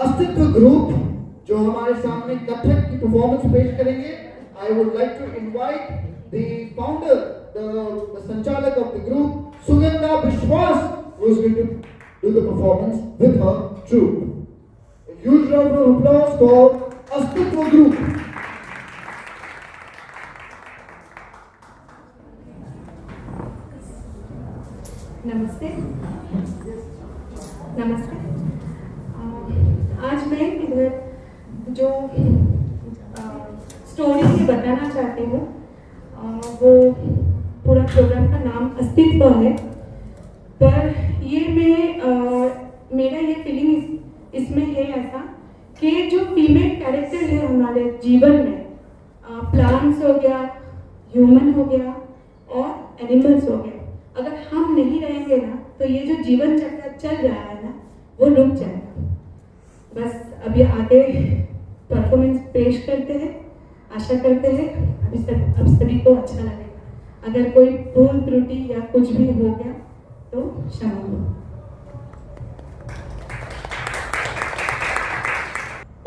अस्तित्व ग्रुप जो हमारे सामने कथक की परफॉर्मेंस पेश करेंगे. I would like to invite the founder, the संचालक of the group, Sugandha Biswas, who is going to do the performance with her troupe. A huge round of applause for Astitva Group. नमस्ते. आज मैं इधर जो story ये बताना चाहती हूँ वो पूरा प्रोग्राम का नाम अस्तित्व है. पर ये मेरा ये फीलिंग इसमें है ऐसा कि जो फीमेल कैरेक्टर है हमारे जीवन में, प्लांट्स हो गया, ह्यूमन हो गया और एनिमल्स हो गया, अगर हम नहीं रहेंगे ना तो ये जो जीवन चक्र चल रहा है ना वो रुक जाएगा. बस अभी आगे परफॉर्मेंस पेश करते हैं. आशा करते हैं अब सभी को अच्छा लगेगा. अगर कोई भूल त्रुटि या कुछ भी हो गया तो क्षमा हो.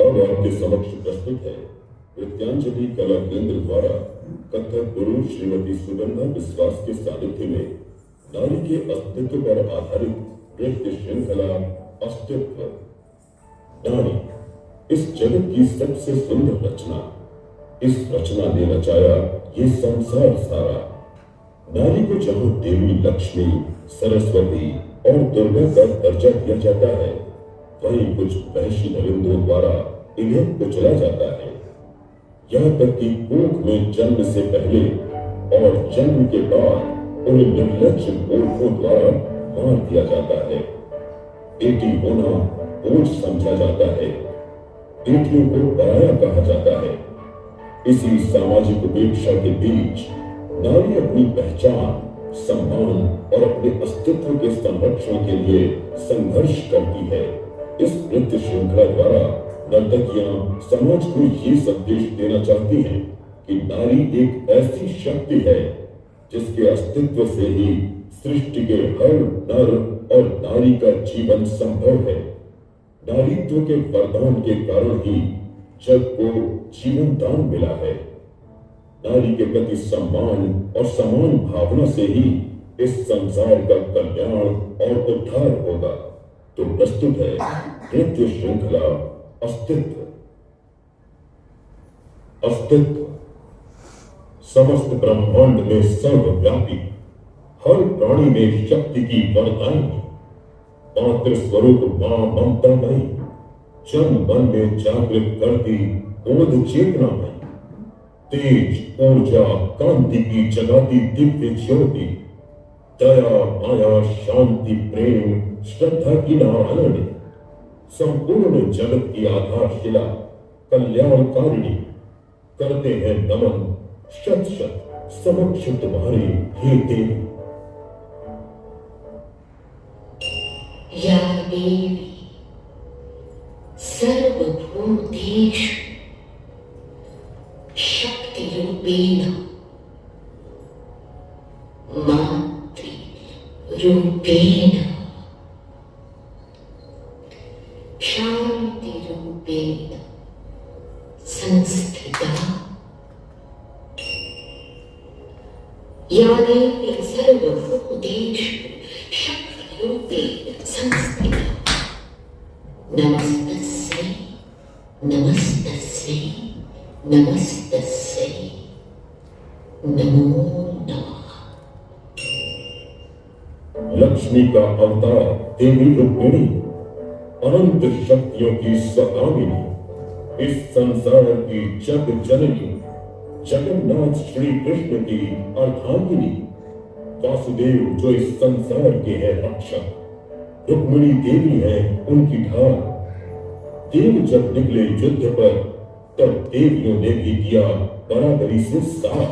अब आपके समक्ष प्रस्तुत है विद्यांजलि कला केंद्र द्वारा कथक गुरु श्रीमती सुगंधा विश्वास के सानिध्य में नारी के अस्तित्व पर आधारित नृत्य श्रृंखला अस्तित्व. नारी इस जगत की सबसे सुंदर रचना. इस रचना ने रचाया ये संसार सारा. नारी को जहां देवी लक्ष्मी, सरस्वती और दुर्गा का दर्जा दिया जाता है, वहीं कुछ वैश्य नलिंदों द्वारा इन्हें कुचला जाता है. यहाँ तक कि कोख में जन्म से पहले और जन्म के बाद उन्हें निर्लज्ज मूर्खों द्वारा मार दिया जाता है. बेटी होना बोझ समझा जाता है. बेटियों को पराया कहा जाता है. इसी सामाजिक उपेक्षा के बीच नारी अपनी पहचान, सम्मान और अपने अस्तित्व के संरक्षण के लिए संघर्ष करती है. इस नृत्य श्रृंखला द्वारा नर्तकियां समाज को ये संदेश देना चाहती हैं कि नारी एक ऐसी शक्ति है जिसके अस्तित्व से ही सृष्टि के हर नर और नारी का जीवन संभव है. नारीत्व के वरदान के कारण ही जग को जीवन दान मिला है. नारी के प्रति सम्मान और समान भावना से ही इस संसार का कल्याण और उद्धार होगा. तो प्रस्तुत है नृत्य श्रृंखला अस्तित्व. अस्तित्व समस्त ब्रह्मांड में सर्वव्यापी, हर प्राणी में शक्ति की वरदायिनी, मातृ स्वरूप मां ममतामयी, जन मन में जागृत करती बोध चेतना में, तेज ऊर्जा कांति की जगाती दिव्य ज्योति, दया माया शांति प्रेम श्रद्धा की नारायणी, संपूर्ण जगत की आधारशिला कल्याणकारिणी. करते हैं नमन शत शत समक्ष तुम्हारे हे देवी. या देवी सर्वभूतेषु शक्तिरूपेण मातृरूपेण शान्तिरूपेण संस्थिता. या देवी सर्वभूतेषु शक्तिरूपेण संस्थिता. नमस्तस्यै नमस्तस्यै नमस्तस्यै नमो नमः. लक्ष्मी का अवतार देवी रुक्मिणी, अनंत शक्तियों की स्वामिनी, इस संसार की जग जननी, जगन्नाथ श्री कृष्ण की अर्धांगिनी, वासुदेव जो इस संसार के हैं रक्षक, रुक्मिणी देवी है उनकी ढाल. देव जब निकले युद्ध पर तब देवियों ने भी दिया बराबरी से साथ.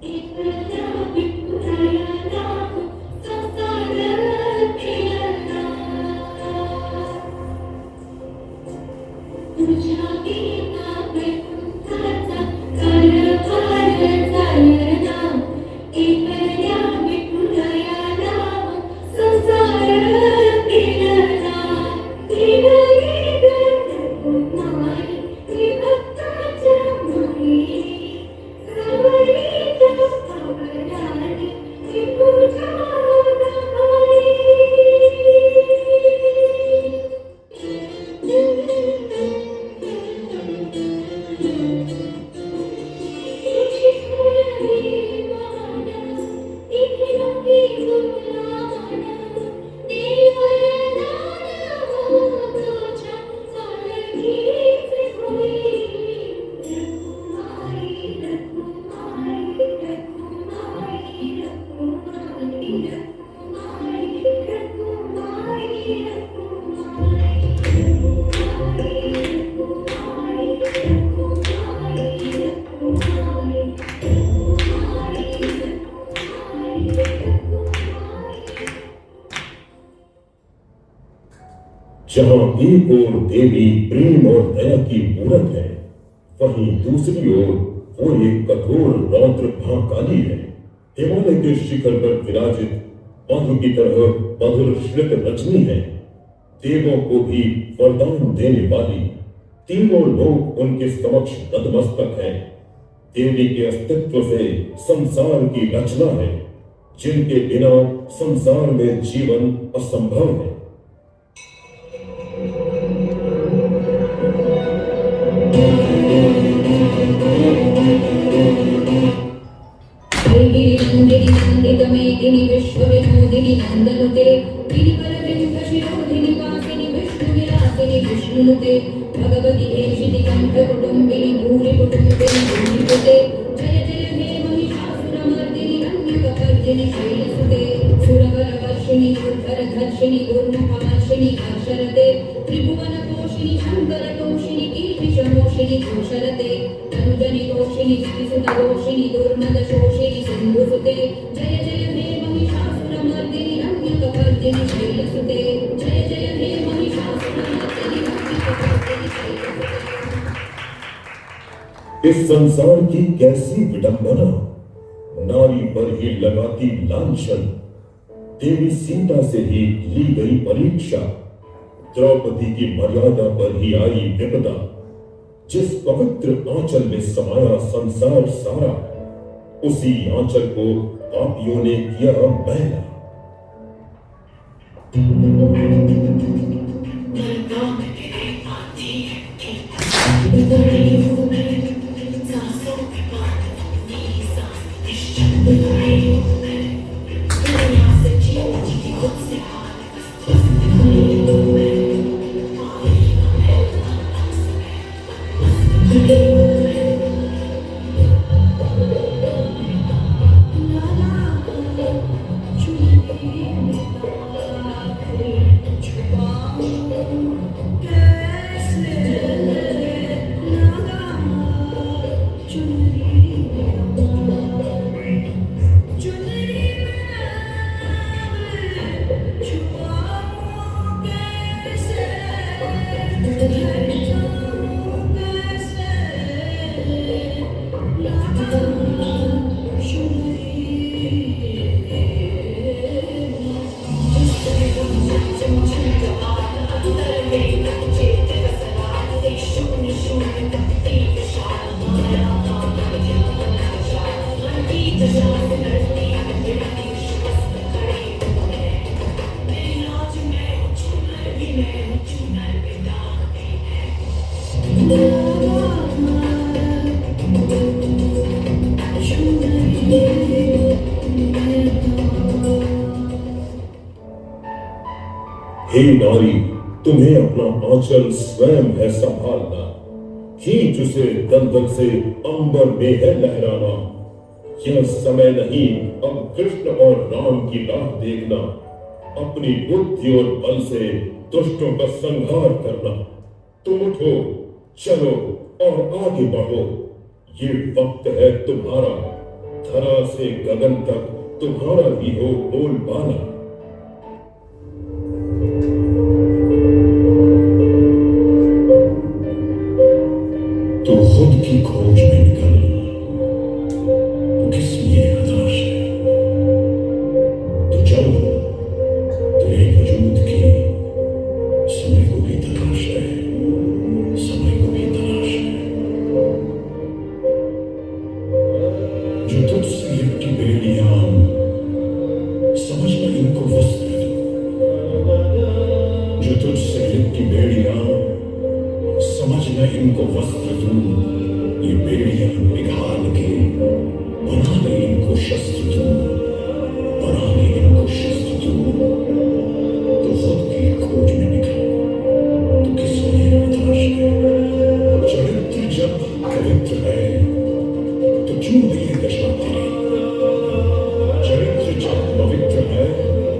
It जहां एक ओर देवी प्रेम और दया की मूरत है, वहीं दूसरी ओर वो एक कठोर रौद्र महाकाली है। हिमालय के शिखर पर विराजित मधु की तरह मधुर श्रित रजनी है। देवों को भी वरदान देने वाली, तीनों लोग उनके समक्ष नतमस्तक हैं। देवी के अस्तित्व से संसार की रचना है, जिनके बिना संसार में जीवन असंभव है। मेदिनी विश्व विनोदिनी नंदनुते गिरिवरवृंद शिरोधिनी वासिनी विष्णु विलासिनी विष्णुनुते भगवती हेशिति कंठ कुटुंबिनी भूरि कुटुंबिनी भूरिपुते जय जय हे महिषासुरमर्दिनी रम्यकपर्दिनी शैलसुते सुरवरवर्षिणी दुर्धरधर्षिणी दुर्मुखवर्षिणी अक्षरते त्रिभुवनपोषिणी शङ्करतोषिणी कीर्तिशमोषिणी घोषरते तनुजनि तोषिणी स्तुतिसुतघोषिणी दुर्मदशोषिणी सिन्धुसुते जय जय हे महिषासुरमर्दिनी रम्यकपर्दिनी शैलसुते जय जय हे महिषासुरमर्दिनी रम्यकपर्दिनी शैलसुते। इस संसार की कैसी विडंबना, नारी पर ही लगाती लांछन। देवी सीता से ही ली गई परीक्षा, द्रौपदी की मर्यादा पर ही आई विपदा। जिस पवित्र आंचल में समाया संसार सारा, उसी आंचल को पापियों ने किया मैला। हे नारी, तुम्हें अपना आंचल स्वयं है संभालना। खींच उसे दलदल से अंबर में है लहराना। यह समय नहीं अब कृष्ण और राम की राह देखना। अपनी बुद्धि और बल से दुष्टों का संहार करना। तुम उठो, चलो और आगे बढ़ो। ये वक्त है तुम्हारा, धरा से गगन तक तुम्हारा ही हो बोलबाला। तो खुद की खोज में निकल, तो किस लिए हताश है? तो चल, तेरे वजूद की समय को भी तलाश है, समय को भी तलाश है। जो तुझसे लिपटी बेड़ियां, समझना इनको वस्त्र दो। जो तुझसे लिपटी बेड़ियां, समझना इनको वस्त्र दूं। ये बेड़ियां निकाल के बना ले इनको शस्त्र दूं, बना ले इनको शस्त्र दूं। तो खुद की खोज में निकल, तो किस लिए हताश है? चरित्र जब पवित्र है, तो क्यों है ये दशा तेरी? चरित्र जब पवित्र है,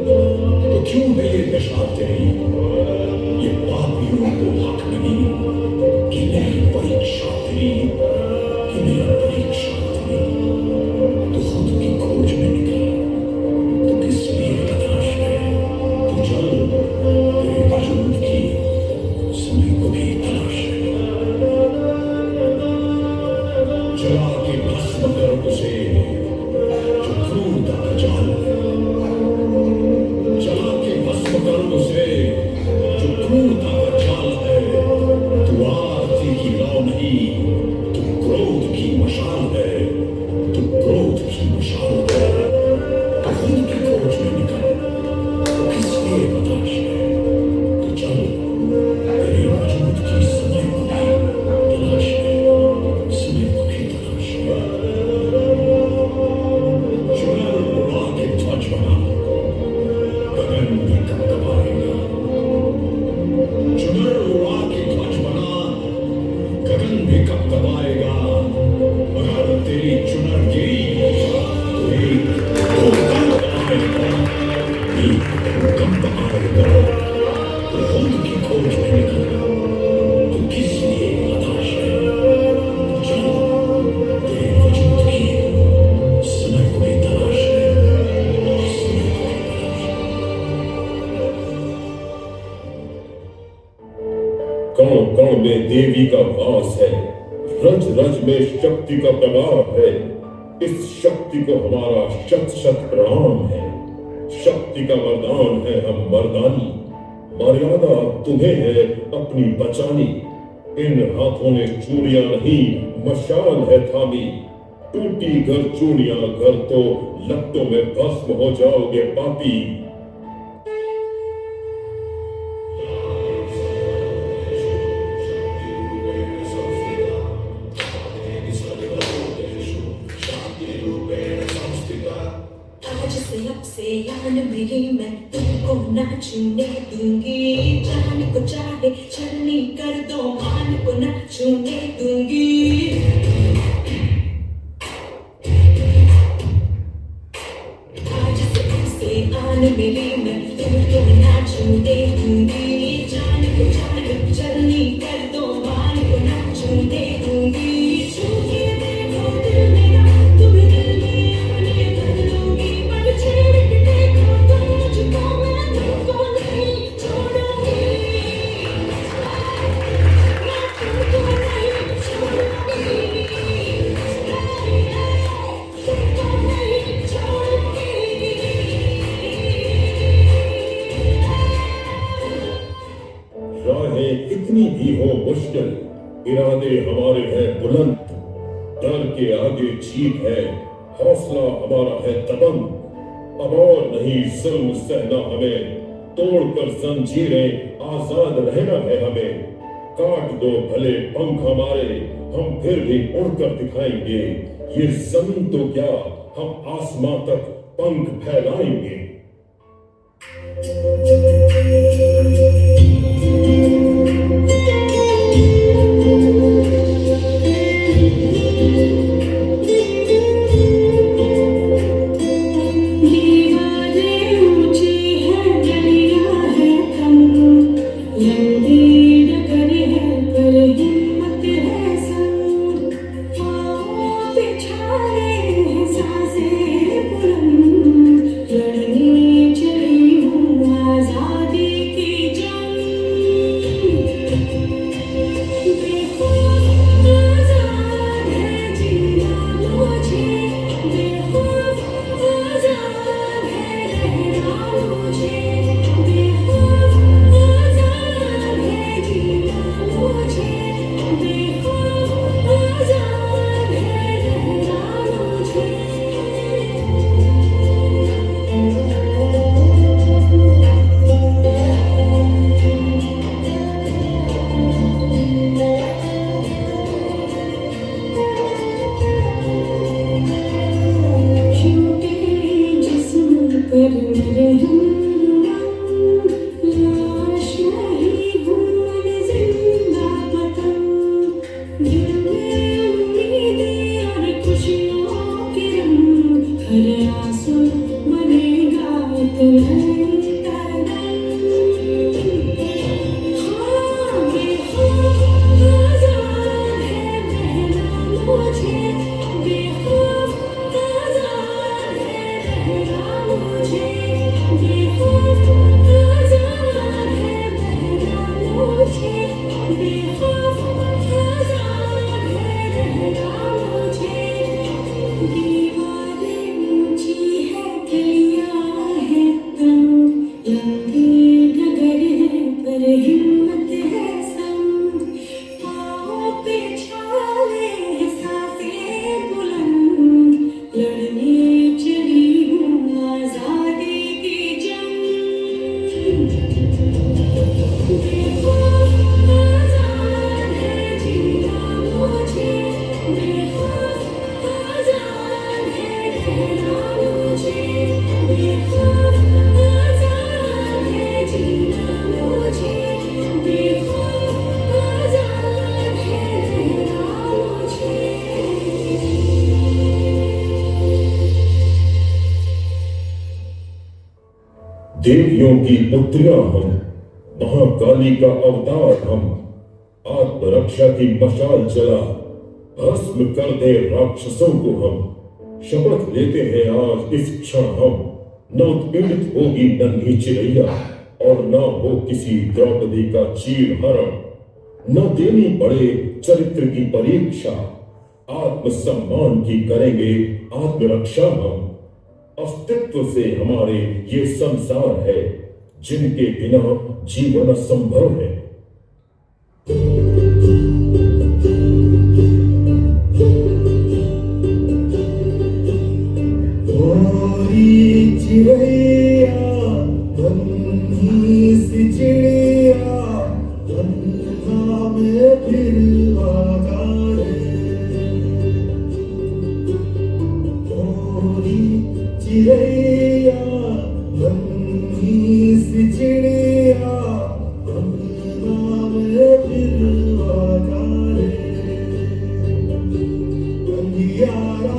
तो क्यों है ये दशा तेरी? ये पापियों को हक नहीं कि मेरी परीक्षा तेरी, कि मेरा परीक्षा तेरी। तो खुद की खोज में निकल, तो किस लिए हताश है? तो चल, तेरे वजूद की जला के भस्म कर उसे जो क्रूरता का जाल है, जला के भस्म कर उसे जो क्रूरता का जाल है। तू आरती की लौ नहीं, तू क्रोध की मशाल है, तू क्रोध की मशाल है। तू खुद की खोज में निकल, किस लिए बताश है? तो चल, तेरे वजूद की समय को भी तलाश है, समय को भी तलाश है। चुनर उड़ा के ध्वज बना, गगन भी कपकपाएगा। चुनर उड़ा के ध्वज बना, गगन भी कपकपाएगा। अगर तेरी चुनर गिरी तो एक भूकंप आएगा, एक भूकंप आएगा। तो खुद की खोज में निकल, तू किस लिए हताश है? चल, तेरे वजूद की समय को भी तलाश है, समय को भी तलाश है। कण कण में देवी का वास है, रज रज में शक्ति का प्रभाव है। इस शक्ति को हमारा शत शत प्रणाम है। शक्ति का वरदान है हम मर्दानी, मर्यादा तुम्हें है अपनी बचानी। इन हाथों ने चूड़ियां नहीं मशाल है थामी। टूटी घर चूड़ियां घर तो लट्टों में भस्म हो जाओगे पापी। आज से अब से यान मेरी मैं तुमको नाचने दूंगी। जान को चाहे छलनी कर दो, मान को ना छूने दूंगी। आज से अब से आन मेरी मैं तुमको नाचने दूंगी। जान को चाहे छलनी कर दो, मान को ना छूने दूंगी। छू के देखो दिल मेरा, तुम्हें दिल में अपने कर लूंगी। पर छेड़ के देखो तुम मुझको, मैं तुमको नहीं छोड़ूंगी। मैं तुमको नहीं छोड़ूंगी, तुमको नहीं छोड़ूंगी। राहें कितनी भी हो मुश्किल, इरादे हमारे हैं बुलंद। डर के आगे जीत है, हौसला हमारा है दबंग। अब और नहीं जुल्म सहना हमें, तोड़कर जंजीरें आजाद रहना है हमें। काट दो भले पंख हमारे, हम फिर भी उड़कर दिखाएंगे। ये जमीन तो क्या, हम आसमां तक पंख फैलाएंगे। दीवारें ऊंची हैं, गलियां हैं कम, लंबी डगर है पर हिम्मत है संग। पाँव बिछाए हैं सांसें बुलंद, लड़ने चली हूँ आजादी की जंग। बेखौफ आजाद है जीना मुझे, बेखौफ आजाद है रहना मुझे। बेखौफ आजाद है जीना मुझे, बेखौफ आजाद है रहना मुझे। छूटे जिस्म पर मेरे हमदम, लाश नहीं हूँ मैं जिंदा पतंग। दिल में उम्मीदें और खुशियों के रंग, हर आंसू बनेगा एक नई तरंग। हाँ, बेखौफ आजाद है बहना मुझे, बेखौफ आजाद है रहना मुझे। बेखौफ आजाद है बहना मुझे, बेखौफ आजाद है रहना मुझे। देवियों की पुत्रियां हम, महाकाली का अवतार हम, आत्मरक्षा की मशाल चला, भस्म कर दे राक्षसों को हम। शपथ लेते हैं आज इस क्षण हम, न उत्पीड़ित होगी नन्ही चिड़ैया, और न हो किसी द्रौपदी का चीर हरण, न देनी पड़े चरित्र की परीक्षा, आत्मसम्मान की करेंगे आत्मरक्षा हम। अस्तित्व से हमारे ये संसार है, जिनके बिना जीवन असंभव है। चिड़ैया बन्ही सी चिड़िया, बन्हा में फिर आजा रे। गोरी चिड़ैया बन्ही सी चिड़िया, बन्हा में फिर आजा रे। अंधियारा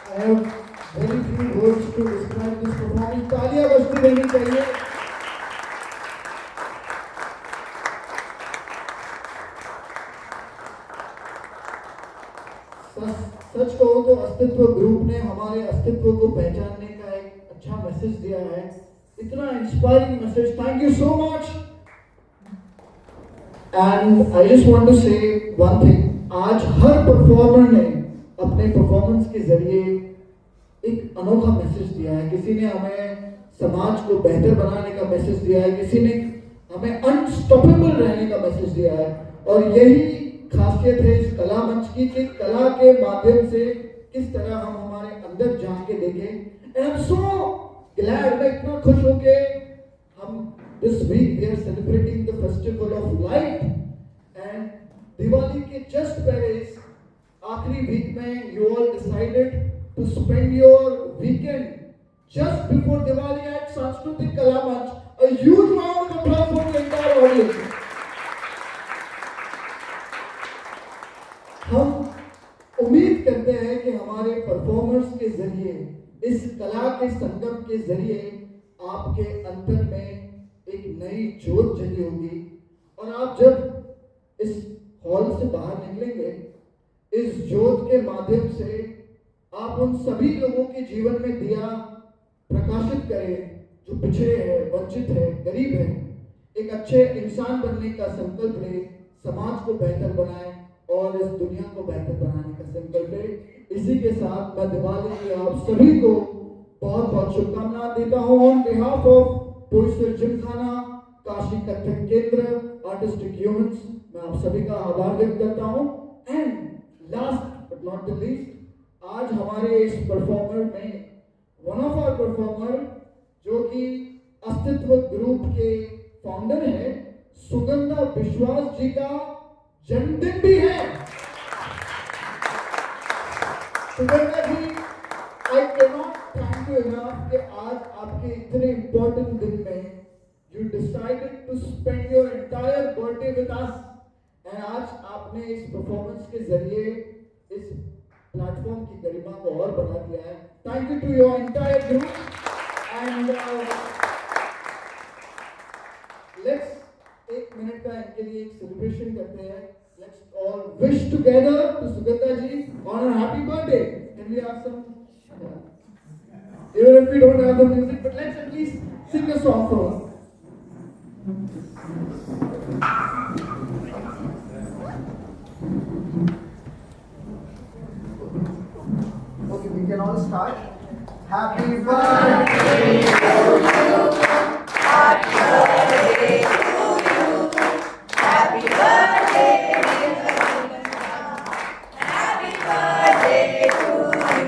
I have very few words to describe this performance. तालियां बजती रहनी चाहिए। सच कहो तो अस्तित्व ग्रुप ने हमारे अस्तित्व को पहचानने का एक अच्छा मैसेज दिया है। इतना inspiring message, thank you so much. And I just want to say one thing, आज हर परफॉर्मर ने अपने परफॉर्मेंस के जरिए एक अनोखा मैसेज दिया है। किसी ने हमें समाज को बेहतर बनाने का मैसेज दिया है, किसी ने हमें अनस्टॉपेबल रहने का मैसेज दिया है। और यही खासियत है इस कला मंच की कि कला के माध्यम से किस तरह हम हमारे अंदर झांक के देखें। आई एम सो ग्लैड, मैं इतना खुश हूं कि हम this week we are celebrating the festival of light and Diwali के जस्ट पहले इस आखिरी वीक में you all decided to spend your weekend just before Diwali at Sanskritik Kala Manch. A huge round of applause for the entire audience. हम उम्मीद करते हैं कि हमारे परफॉर्मर्स के जरिए, इस कला के संगम के जरिए आपके अंतर में एक नई जोत जगी होगी और आप जब इस हॉल से बाहर निकलेंगे, इस जोत के माध्यम से आप उन सभी लोगों के जीवन में दिया प्रकाशित करें जो पिछड़े हैं, वंचित है, गरीब है। एक अच्छे इंसान बनने का संकल्प ले, समाज को बेहतर बनाए और इस दुनिया को बेहतर बनाने का संकल्प ले। इसी के साथ मैं दिवाली की आप सभी को बहुत बहुत शुभकामनाएं देता हूं on behalf of Poisar Gymkhana. Kashi Kathak Kendra, artistic humans, मैं आप सभी का आभार व्यक्त करता हूँ। And last but not the least, आज हमारे इस परफॉर्मर में वन ऑफ आवर परफॉर्मर जो कि अस्तित्व ग्रुप के फाउंडर है, सुगंधा विश्वास जी का जन्मदिन भी है। सुगंधा जी, I cannot thank you enough कि आज आपके इतने important दिन में you decided to spend your entire birthday with us, and आज आपने इस performance के जरिए इस प्लेटफॉर्म की गरिमा को और बढ़ा दिया है। Thank you to your entire group, and let's एक मिनट का इनके लिए एक सेलिब्रेशन करते हैं। Let's all wish together to Sugandha ji on her happy birthday. Can we have some? Even if we don't have the music, but let's at least sing a song for her. Okay, we can all start. Happy birthday to you. Happy birthday to you. Happy birthday, happy birthday to you.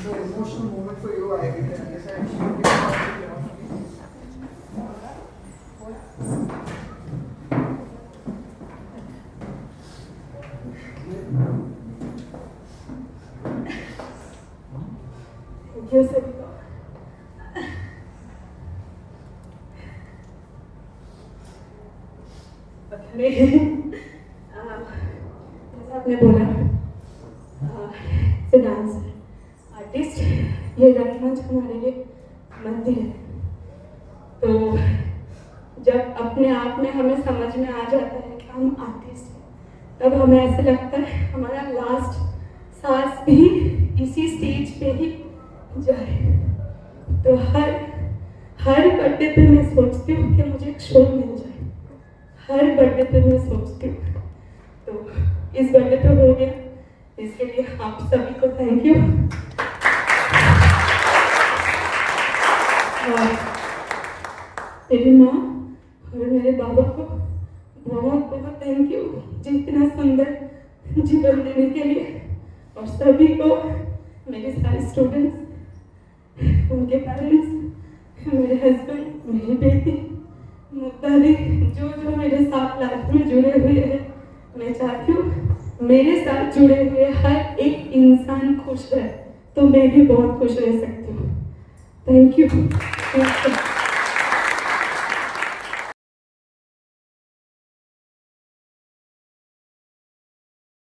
So emotional moment for you, I can understand. Thank you सभी को। अरे जैसा आपने बोला, dancer, artist, ये रंगमंच हमारे लिए मंदिर है। तो जब अपने आप में हमें समझ में आ जाता है कि हम आर्टिस्ट हैं, तब हमें ऐसे लगता है हमारा लास्ट सांस भी इसी स्टेज पे ही जाए। तो हर बर्थडे पे मैं सोचती हूँ कि मुझे एक शो मिल जाए। हर बर्थडे पे मैं सोचती हूँ, तो इस बर्थडे पे हो गया। इसके लिए आप सभी को थैंक यू। और मेरी माँ और मेरे बाबा को बहुत बहुत थैंक यू जी, इतना सुंदर जीवन देने के लिए। और सभी को, मेरे सारे स्टूडेंट्स, उनके पेरेंट्स, मेरे हस्बैंड, मेरी बेटी, मुद्दाली, जो मेरे साथ लाइफ में जुड़े हुए हैं। मैं चाहती हूँ मेरे साथ जुड़े हुए हर एक इंसान खुश रहे, तो मैं भी बहुत खुश रह सकती हूँ। Thank you.